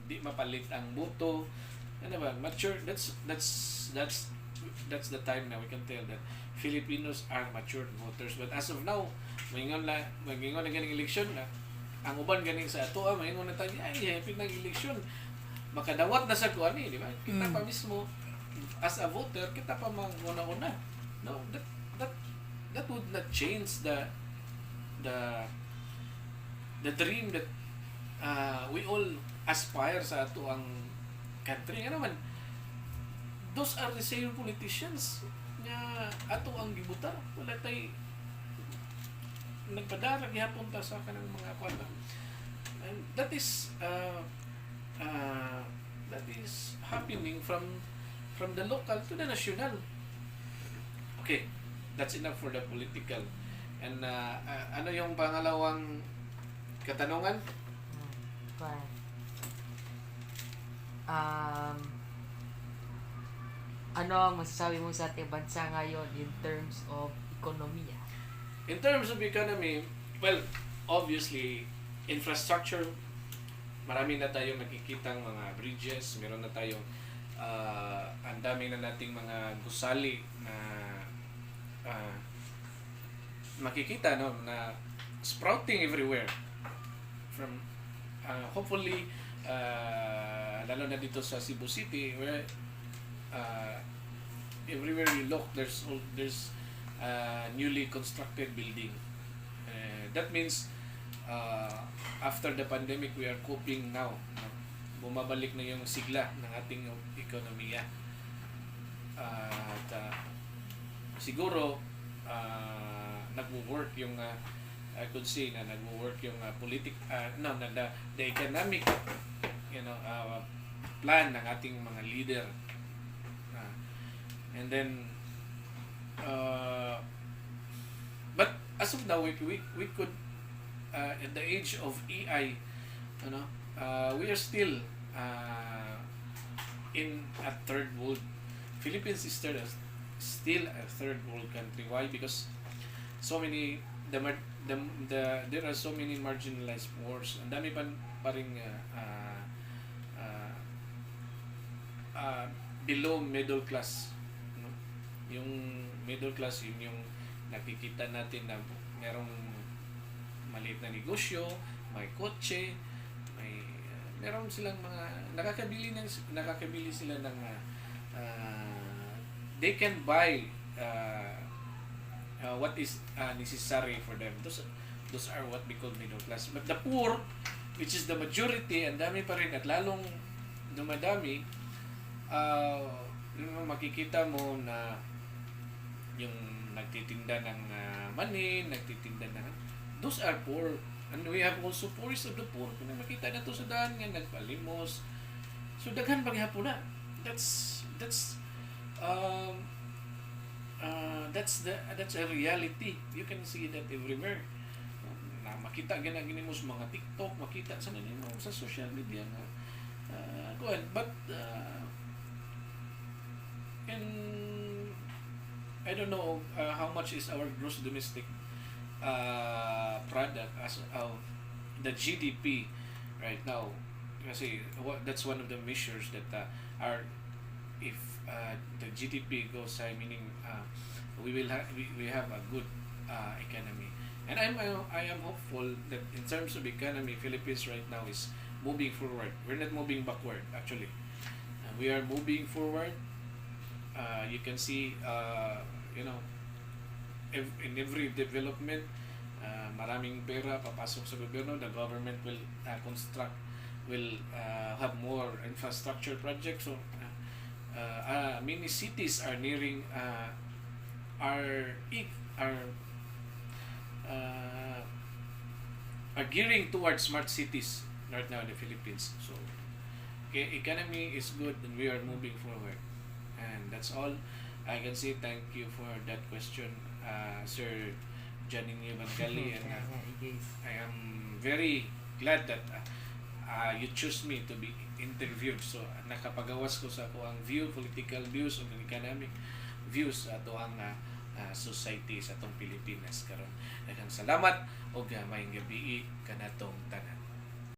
di mapalit ang boto. Ano ba? Mature. That's the time na we can tell that Filipinos are matured voters. But as of now, maingon na ganing eleksyon na ang uban ganing sa ato, maingon na tayo, ay, happy ng eleksyon. Makadawat na sa kuan di ba? Kita pa mismo as a voter, kita pa manguna-una. No, that would not change the dream that we all aspire sa ato ang country. Ano man, those are the same politicians nga ato ang gibutar. Wala tay nagpadarag gihapon ta sa kanang mga kwanta. And that is happening from the local to the national. Okay, that's enough for the political. And ano yung pangalawang katanungan? Ano ang masasabi mo sa ating bansa ngayon in terms of ekonomiya? In terms of economy, well, obviously, infrastructure, marami na tayong nakikitang mga bridges, meron na tayong ang dami na nating mga gusali na makikita, no, na sprouting everywhere from hopefully lalo na dito sa Cebu City where everywhere you look there's newly constructed building. That means after the pandemic we are coping now. Bumabalik na yung sigla ng ating ekonomiya. At siguro nagwo-work yung I could say na nagwo-work yung the economic plan ng ating mga leader. And then but as of now we could at the age of AI, we are still in a third world. Philippines is still a third world country. Why? Because so many there are so many marginalized poors. Ang dami pa ring below middle class. Yung middle class, yun yung nakikita natin na merong maliit na negosyo, may kotse, meron silang mga nakakabili sila ng they can buy what is necessary for them. Those are what we call middle class. But the poor, which is the majority, ang dami pa rin at lalong dumadami, makikita mo na yung nagtitinda ng mani, nagtitinda ng those are poor. And we have also poorest of the poor. Kung makita na to sa daan nga nagpalimos. So daghan paghapon na. That's a reality. You can see that everywhere. Na makita gini mo sa mga TikTok, makita sa nimo sa social media nga but and I don't know how much is our gross domestic product as of the GDP right now. Kasi that's one of the measures that are if the GDP goes high, meaning we have a good economy. And I am hopeful that in terms of economy, Philippines right now is moving forward. We're not moving backward actually. We are moving forward. You can see in every development, maraming pera papasok sa gobyerno. The government will have more infrastructure projects. So many cities are nearing are gearing towards smart cities right now in the Philippines. So economy is good and we are moving forward. And that's all I can say. Thank you for that question, Sir Janine Bangali, and I am very glad that you choose me to be interviewed. So nakapagawas ko sa ako ang political views, and economic views sa ato ang society sa atong Pilipinas karon. Daghang salamat og mayong gabi kanatong tanan.